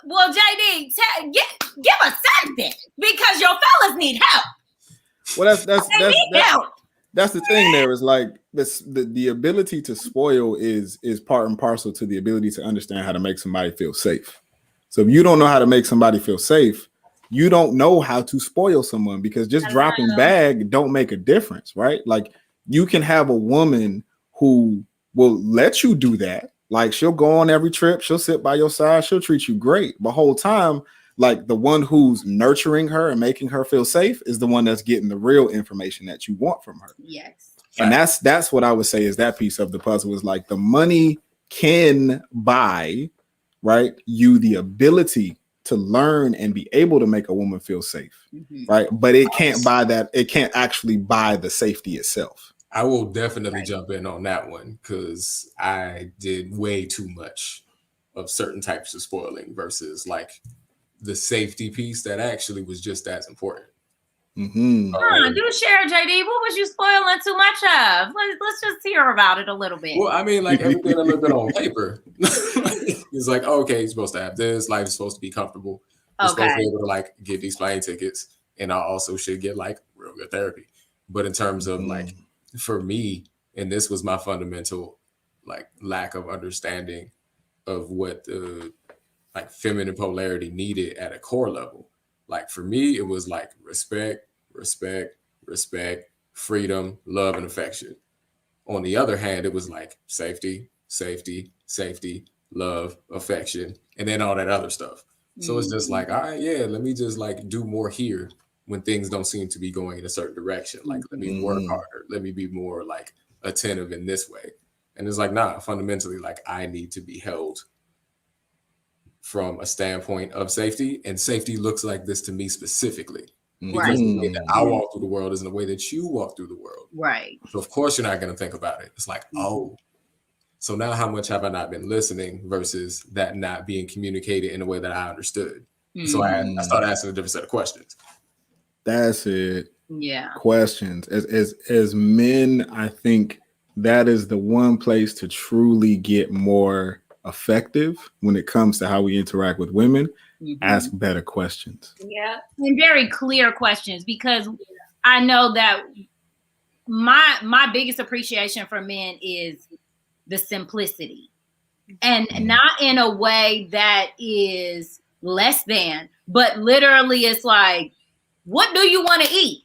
Well, JD, give us something because your fellas need help. Well, that's the thing. There is like this. The ability to spoil is part and parcel to the ability to understand how to make somebody feel safe. So if you don't know how to make somebody feel safe, you don't know how to spoil someone, because just dropping bag don't make a difference, right? Like you can have a woman who will let you do that. Like she'll go on every trip, she'll sit by your side, she'll treat you great. The whole time, like the one who's nurturing her and making her feel safe is the one that's getting the real information that you want from her. Yes. And that's what I would say is that piece of the puzzle is like the money can buy, right, you the ability to learn and be able to make a woman feel safe, right? But it can't buy that. It can't actually buy the safety itself. I will definitely jump in on that one because I did way too much of certain types of spoiling versus like the safety piece that actually was just as important. Do share, JD. What was you spoiling too much of? Let's just hear about it a little bit. Well, I mean, like everything a little bit on paper. It's like, okay, you're supposed to have this. Life is supposed to be comfortable. You're supposed to be able to like get these plane tickets. and I also should get like real good therapy. But in terms of like, for me, and this was my fundamental like lack of understanding of what the like feminine polarity needed at a core level. Like for me, it was like respect, freedom, love, and affection. On the other hand, it was like safety, love, affection, and then all that other stuff. So it's just like, all right, yeah, let me just like do more here when things don't seem to be going in a certain direction. Like, let me work harder. Let me be more like attentive in this way. And it's like, nah, fundamentally, like I need to be held from a standpoint of safety, and safety looks like this to me specifically. Because the way that I walk through the world isn't the way that you walk through the world. Right. So of course you're not going to think about it. It's like, oh, so now how much have I not been listening versus that not being communicated in a way that I understood? So I started asking a different set of questions. That's it. Yeah. Questions. As men, I think that is the one place to truly get more effective when it comes to how we interact with women. Ask better questions. Yeah. And very clear questions, because I know that my biggest appreciation for men is the simplicity, and not in a way that is less than, but literally it's like, what do you want to eat?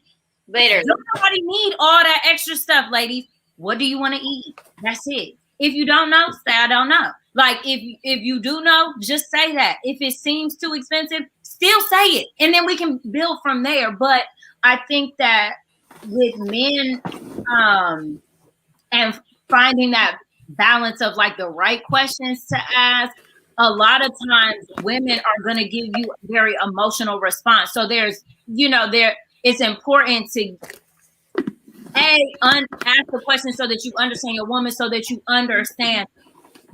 Later. Nobody need all that extra stuff, ladies. What do you want to eat? That's it. If you don't know, say I don't know. Like if you do know, just say that. If it seems too expensive, still say it, and then we can build from there. But I think that with men, and finding that balance of like the right questions to ask, a lot of times women are going to give you a very emotional response. So there's, it's important to ask the question so that you understand your woman, so that you understand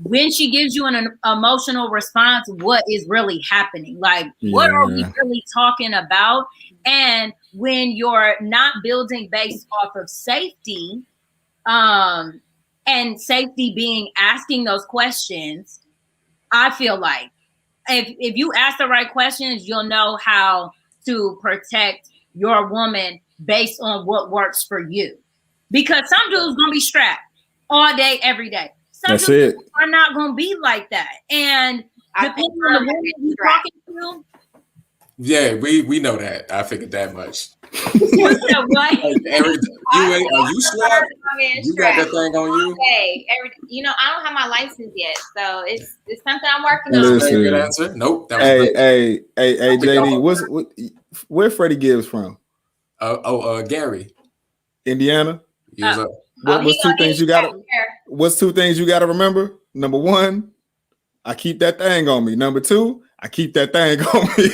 when she gives you an emotional response, what is really happening? Like, what are we really talking about? And when you're not building based off of safety, and safety being asking those questions, I feel like if you ask the right questions, you'll know how to protect your woman based on what works for you. Because some dudes gonna be strapped all day, every day. Some dudes are not gonna be like that. And depending on the woman you're talking to. Yeah, we know that. I figured that much. What? Are you strapped? You got that thing on you? Okay, I don't have my license yet, so it's something I'm working on. Listen, good answer. Nope. Hey, JD, where Freddie Gibbs from? Gary, Indiana. What's two things you gotta remember? Number one, I keep that thing on me. Number two, I keep that thing on me.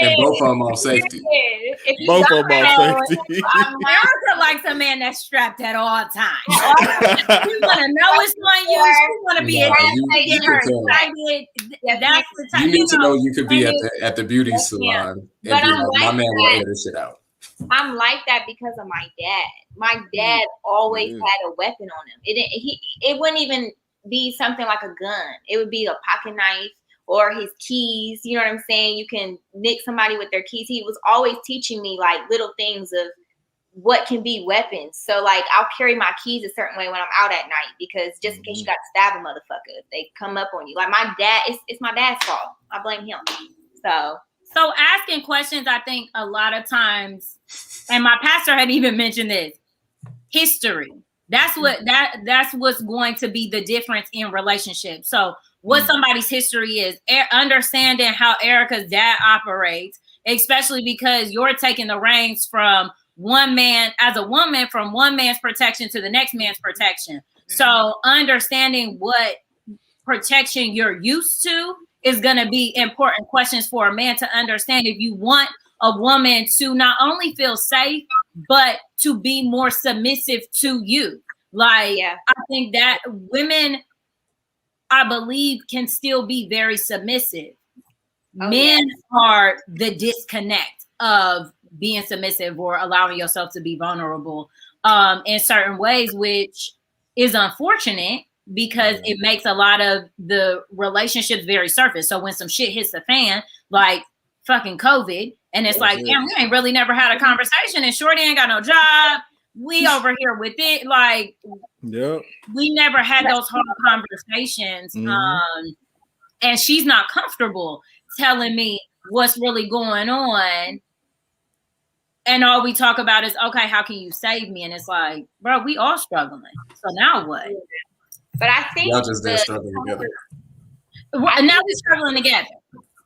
And both of them on safety. Both of them on safety. Erica likes a man that's strapped at all times. You want to know what's on you. You want to be excited. That's the time. You need to know you could be at the beauty salon and be like, my man will air this shit out. I'm like that because of my dad. My dad always had a weapon on him. It wouldn't even be something like a gun. It would be a pocket knife or his keys. You know what I'm saying? You can nick somebody with their keys. He was always teaching me like little things of what can be weapons. So like I'll carry my keys a certain way when I'm out at night, because just in case you got to stab a motherfucker if they come up on you. Like my dad, it's my dad's fault. I blame him. So asking questions, I think a lot of times, and my pastor had even mentioned this, history. That's what's going to be the difference in relationships. So what somebody's history is, understanding how Erica's dad operates, especially because you're taking the reins from one man as a woman, from one man's protection to the next man's protection. So understanding what protection you're used to is going to be important questions for a man to understand if you want a woman to not only feel safe, but to be more submissive to you. Like, I think that women, I believe, can still be very submissive. Men are the disconnect of being submissive or allowing yourself to be vulnerable in certain ways, which is unfortunate because it makes a lot of the relationships very surface. So when some shit hits the fan, like fucking COVID, And it's like, damn, we ain't really never had a conversation, and Shorty ain't got no job. We over here with it. Like, we never had those hard conversations. And she's not comfortable telling me what's really going on. And all we talk about is, okay, how can you save me? And it's like, bro, we all struggling. So now what? But I think y'all just there struggling together. Well, now we're struggling together.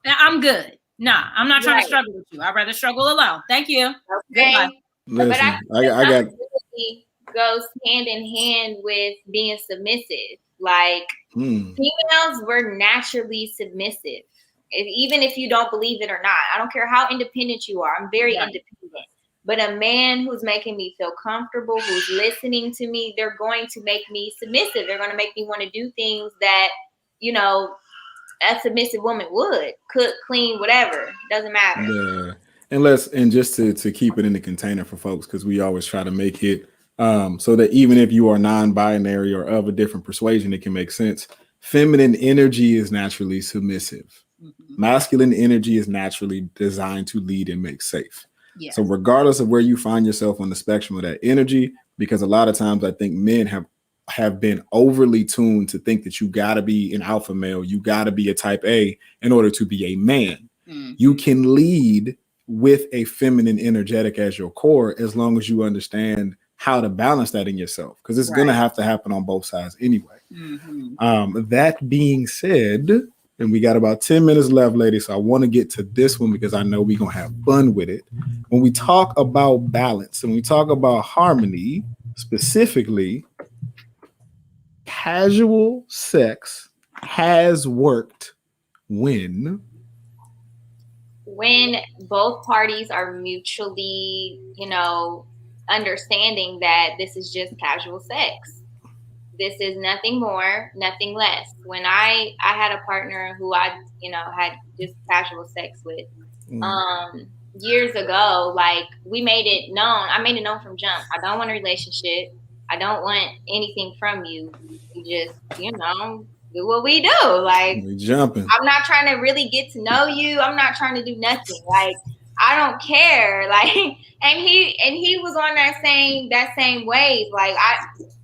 I'm good. Nah, I'm not trying to struggle with you. I'd rather struggle alone. Thank you. Okay. Listen, but I got really goes hand in hand with being submissive. Like females were naturally submissive. Even if you don't believe it or not, I don't care how independent you are. I'm very independent. But a man who's making me feel comfortable, who's listening to me, they're going to make me submissive. They're going to make me want to do things that, you know, a submissive woman would. Cook, clean, whatever. Doesn't matter. Yeah. And just to keep it in the container for folks, because we always try to make it so that even if you are non-binary or of a different persuasion, it can make sense. Feminine energy is naturally submissive. Masculine energy is naturally designed to lead and make safe. Yes. So regardless of where you find yourself on the spectrum of that energy, because a lot of times I think men have been overly tuned to think that you got to be an alpha male, you got to be a type A in order to be a man. You can lead with a feminine energetic as your core as long as you understand how to balance that in yourself, because it's going to have to happen on both sides anyway. That being said, and we got about 10 minutes left, ladies, so I want to get to this one because I know we're going to have fun with it. When we talk about balance and we talk about harmony, specifically, casual sex has worked when both parties are mutually, you know, understanding that this is just casual sex. This is nothing more, nothing less. When I had a partner who I, you know, had just casual sex with years ago, like we made it known. I made it known from jump. I don't want a relationship. I don't want anything from you. You just, you know, do what we do. Like we jumping. I'm not trying to really get to know you. I'm not trying to do nothing. Like I don't care. Like, and he was on that same wave. Like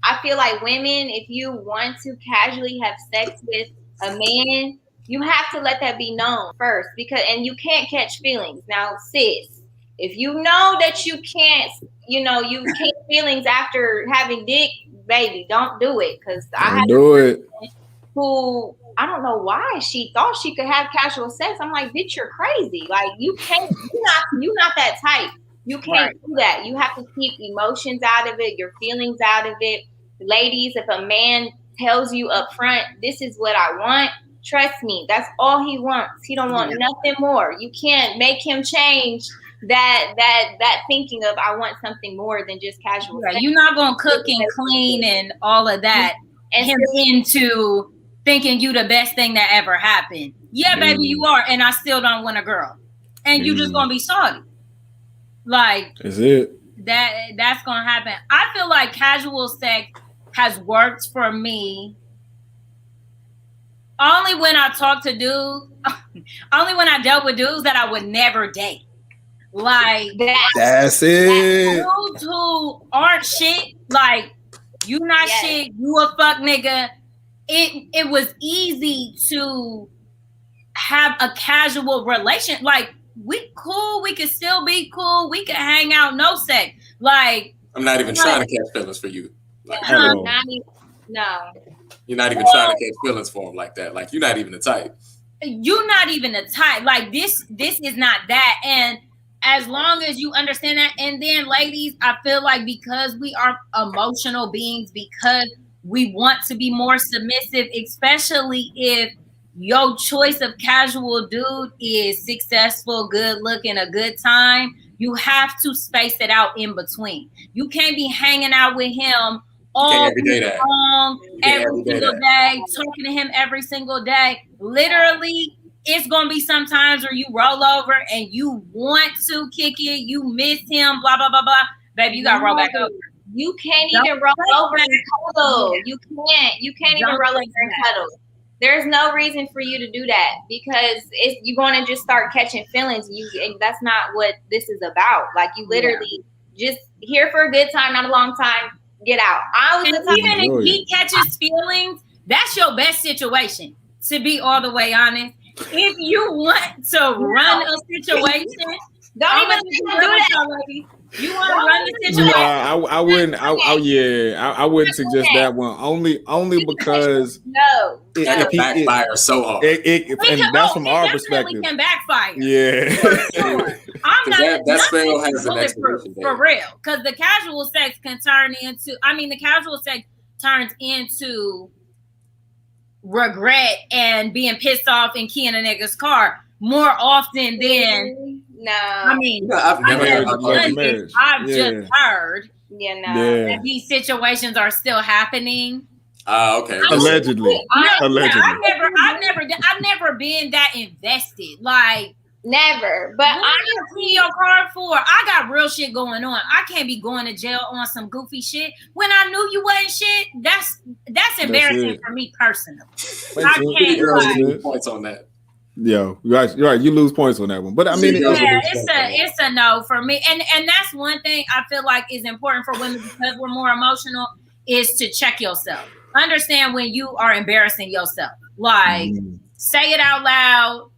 I feel like women, if you want to casually have sex with a man, you have to let that be known first, and you can't catch feelings. Now, sis, if you know that you can't, you know, you catch feelings after having dick, baby, don't do it. Because I had do it. Who I don't know why she thought she could have casual sex. I'm like, bitch, you're crazy. Like you can't. You're not that type. You can't do that. You have to keep emotions out of it, your feelings out of it. Ladies, if a man tells you up front, this is what I want, trust me, that's all he wants. He don't want nothing more. You can't make him change that thinking of I want something more than just casual sex. You're not gonna cook and clean and all of that and him into thinking you the best thing that ever happened. Yeah, baby, you are, and I still don't want a girl. And you just gonna be salty. Like is it that's gonna happen. I feel like casual sex has worked for me only when I talk to dudes, only when I dealt with dudes that I would never date. Like that's it. Dudes who aren't shit, like you not shit, you a fuck nigga. It was easy to have a casual relation. Like we cool, we could still be cool, we could hang out, no sex. Like I'm not even trying to catch feelings for you. Like, no. You're not even trying to catch feelings for him like that. Like you're not even the type. You're not even the type. Like this is not that. And as long as you understand that, and then ladies, I feel like because we are emotional beings, because we want to be more submissive, especially if your choice of casual dude is successful, good looking, a good time, you have to space it out in between. You can't be hanging out with him all long, every single day, talking to him every single day. Literally, it's going to be some times where you roll over and you want to kick it, you miss him, blah, blah, blah, blah. Baby, you got to roll back over. You can't even roll over and cuddle. You can't even roll over and cuddle. There's no reason for you to do that because you're going to just start catching feelings. And that's not what this is about. Like you literally just here for a good time, not a long time. Get out. Even if he catches feelings, that's your best situation. To be all the way honest, if you want to run a situation, don't even do that. You want to run the situation? No, I wouldn't. I wouldn't suggest that one. Only because it backfire so hard. And that's from our perspective. We can backfire. Yeah. Sure. I'm not. That spell has an expiration date. For real, because the casual sex can turn into. I mean, the casual sex turns into regret and being pissed off and keying a nigga's car more often than. No, I mean, I've just heard that these situations are still happening. Okay. Allegedly. I've never been that invested. Like never. But I'm gonna key your car for. I got real shit going on. I can't be going to jail on some goofy shit when I knew you wasn't shit. That's embarrassing for me personally. I can't points on that. Yeah, you're right. You lose points on that one, but I mean, it's a no for me. And that's one thing I feel like is important for women because we're more emotional is to check yourself. Understand when you are embarrassing yourself. Like say it out loud,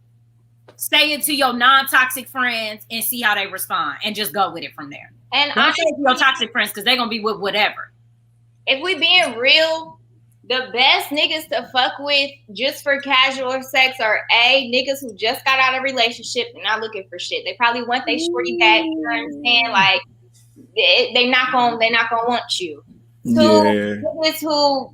say it to your non-toxic friends, and see how they respond, and just go with it from there. And don't say it to your toxic friends because they're gonna be with whatever. If we being real. The best niggas to fuck with just for casual sex are niggas who just got out of a relationship and not looking for shit. They probably want they shorty back. You know what I'm saying? Like they not gonna want you. Niggas who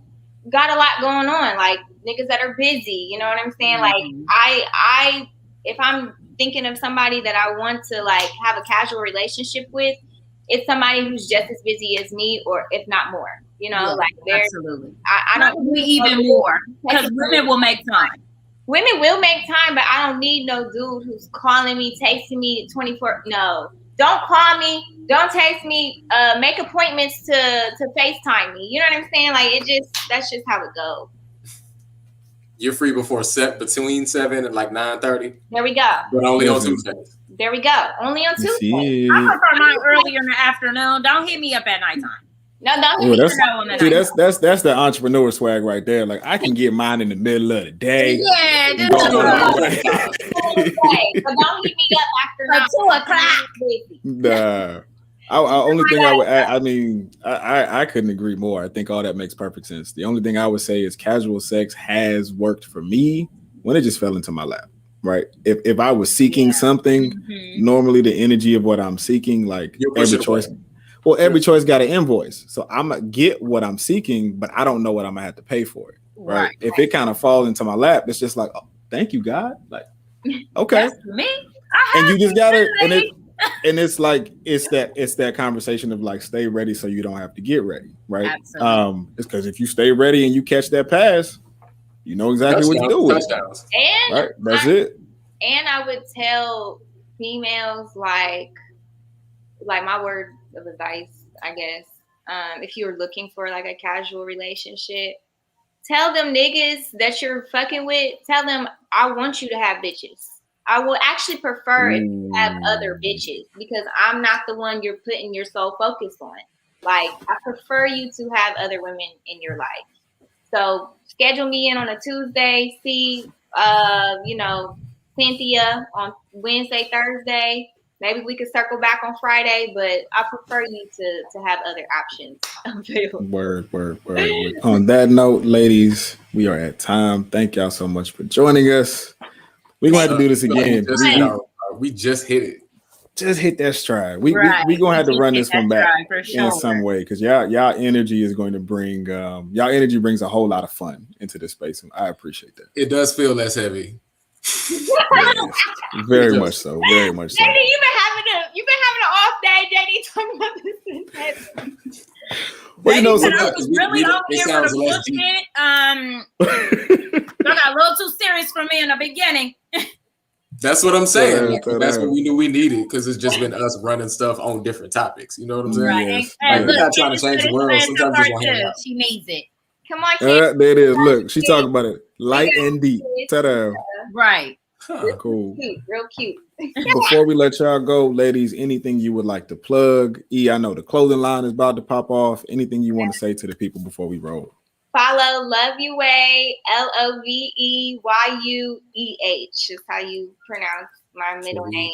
got a lot going on, like niggas that are busy. You know what I'm saying? Like I if I'm thinking of somebody that I want to like have a casual relationship with, it's somebody who's just as busy as me, or if not more. You know, like absolutely. I don't need even more because women will make time. Women will make time, but I don't need no dude who's calling me, texting me 24. No, don't call me, don't text me. Make appointments to FaceTime me. You know what I'm saying? Like that's just how it goes. You're free between 7 and like 9:30. There we go. But only on Tuesdays. There we go. Only on Tuesdays. I prefer mine earlier in the afternoon. Don't hit me up at nighttime. No, don't hit me up. That's the entrepreneur swag right there. Like I can get mine in the middle of the day. Yeah, but don't hit me up after 2 o'clock. Nah. Only thing I would add, I mean, I couldn't agree more. I think all that makes perfect sense. The only thing I would say is casual sex has worked for me when it just fell into my lap. Right. If I was seeking something, normally the energy of what I'm seeking, like every choice. Well, every choice got an invoice. So I'm going to get what I'm seeking, but I don't know what I'm going to have to pay for it. Right. If it kind of falls into my lap, it's just like, oh, thank you, God. Like, okay. That's me. And you just got to, and it's like, it's that conversation of like, stay ready so you don't have to get ready. Right. Absolutely. It's because if you stay ready and you catch that pass, you know exactly what to do with it. And right. That's it. And I would tell females like my word of advice, I guess, if you're looking for like a casual relationship, tell them niggas that you're fucking with, tell them I want you to have bitches. I will actually prefer if you have other bitches because I'm not the one you're putting your sole focus on. Like I prefer you to have other women in your life. So schedule me in on a Tuesday, see Cynthia on Wednesday, Thursday. Maybe we could circle back on Friday, but I prefer you to have other options available. Word. On that note, ladies, we are at time. Thank y'all so much for joining us. We're going to have to do this again. We just hit it. Just hit that stride. We're going to have to run this one back in some way because y'all energy is going to bring, y'all energy brings a whole lot of fun into this space. And I appreciate that. It does feel less heavy. Very much so. Very much so. JD, you've been having an off day, JD, talking about this. Well, you know, I was really on here for the bullshit. I got a little too serious for me in the beginning. That's what I'm saying. That's what we knew we needed because it's just been us running stuff on different topics. You know what I'm saying? Right. Yes. Like, we're not trying to change the world. Sometimes we just want to hang out. She needs it. Come on, Candy. There it is. Look, she's talking about it. Light and deep. Ta-da. Right. Cool. Cute, real cute. Before we let y'all go, ladies, anything you would like to plug? I know the clothing line is about to pop off. Anything you want to say to the people before we roll? Follow Love Yueh, LOVEYUEH is how you pronounce my middle name.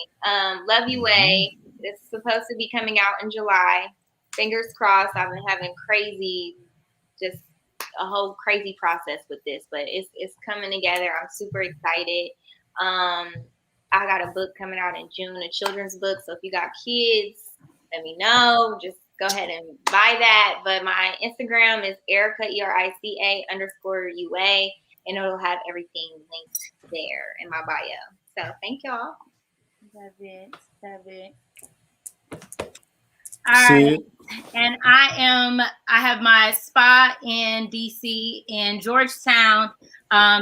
Love Yueh. It's supposed to be coming out in July. Fingers crossed. I've been having just a whole crazy process with this, but it's coming together. I'm super excited. I got a book coming out in June, a children's book. So if you got kids, let me know. Just go ahead and buy that. But my Instagram is Erica, ERICA_UA, and it'll have everything linked there in my bio. So thank y'all. Love it. All right. And I have my spa in DC in Georgetown.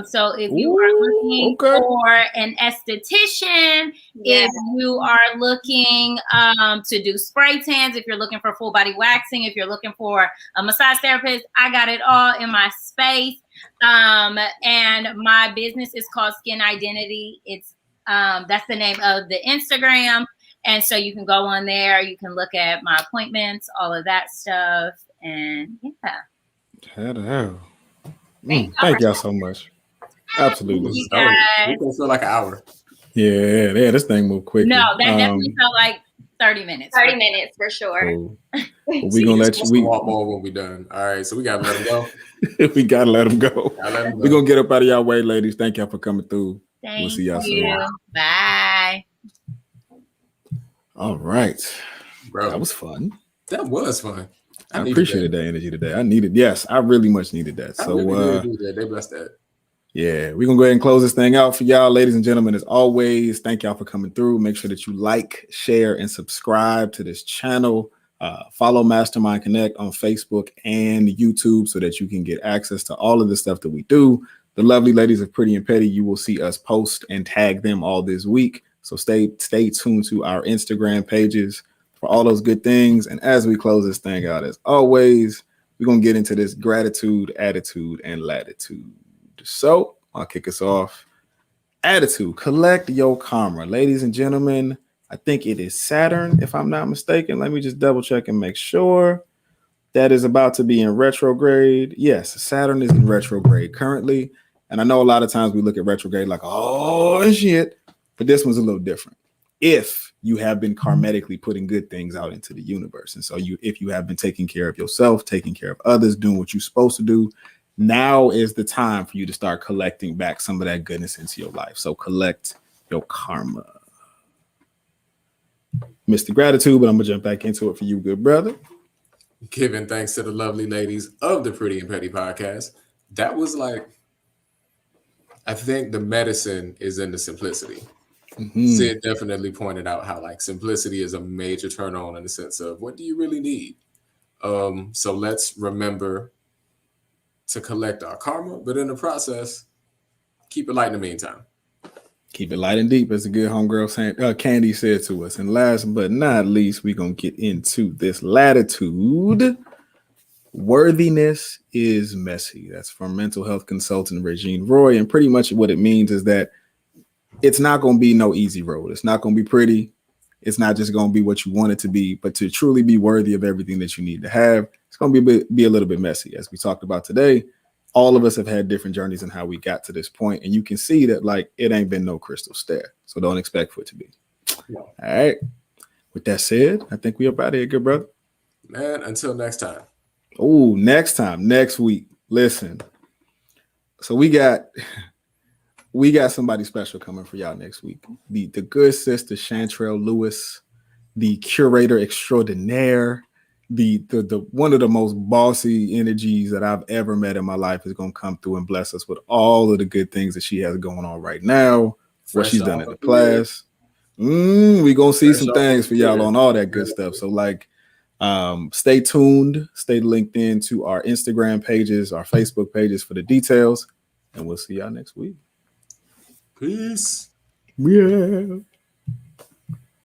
So if you are looking for an esthetician, if you are looking to do spray tans, if you're looking for full body waxing, if you're looking for a massage therapist, I got it all in my space. And my business is called Skin Identity. It's that's the name of the Instagram. And so you can go on there, you can look at my appointments, all of that stuff. And Thank y'all so much. Absolutely. We can feel like an hour. Yeah, this thing moved quick. No, that definitely felt like 30 minutes. 30 minutes for sure. Cool. Well, we gonna let you walk more when we're done. All right, so we gotta let him go. We gotta let him go. We're gonna get up out of y'all way, ladies. Thank y'all for coming through. We'll see y'all soon. Bye. All right. Bro, that was fun. That was fun. I appreciated that energy today. I really much needed that. So they blessed that. Yeah, we're gonna go ahead and close this thing out for y'all, ladies and gentlemen. As always, thank y'all for coming through. Make sure that you like, share, and subscribe to this channel. Follow Mastermind Connect on Facebook and YouTube so that you can get access to all of the stuff that we do. The lovely ladies of Pretty and Petty, you will see us post and tag them all this week. So stay tuned to our Instagram pages for all those good things. And as we close this thing out, as always, we're going to get into this gratitude, attitude, and latitude. So I'll kick us off. Attitude, collect your karma. Ladies and gentlemen, I think it is Saturn, if I'm not mistaken. Let me just double check and make sure. That is about to be in retrograde. Yes, Saturn is in retrograde currently. And I know a lot of times we look at retrograde like, oh, shit. But this one's a little different. If you have been karmatically putting good things out into the universe. And so if you have been taking care of yourself, taking care of others, doing what you're supposed to do, now is the time for you to start collecting back some of that goodness into your life. So collect your karma. Mr. Gratitude, but I'm going to jump back into it for you, good brother. Giving thanks to the lovely ladies of the Pretty and Petty podcast. That was like, I think the medicine is in the simplicity. Sid definitely pointed out how like simplicity is a major turn on in the sense of what do you really need? So let's remember to collect our karma, but in the process, keep it light in the meantime. Keep it light and deep, as a good homegirl Candy said to us. And last but not least, we're going to get into this latitude. Worthiness is messy. That's from mental health consultant Regine Roy. And pretty much what it means is that it's not going to be no easy road. It's not going to be pretty. It's not just going to be what you want it to be, but to truly be worthy of everything that you need to have, it's going to be a little bit messy. As we talked about today, all of us have had different journeys in how we got to this point. And you can see that like it ain't been no crystal stair. So don't expect for it to be. Yeah. All right. With that said, I think we up out of here, good brother. Man, until next time. Oh, next week. Listen. So we got somebody special coming for y'all next week. The good sister Chantrell Lewis, the curator extraordinaire, the one of the most bossy energies that I've ever met in my life is going to come through and bless us with all of the good things that she has going on right now. What she's done in the class. We're going to see some things for y'all on all that good stuff. So like, stay tuned, stay linked in to our Instagram pages, our Facebook pages for the details, and we'll see y'all next week. Peace. Yeah.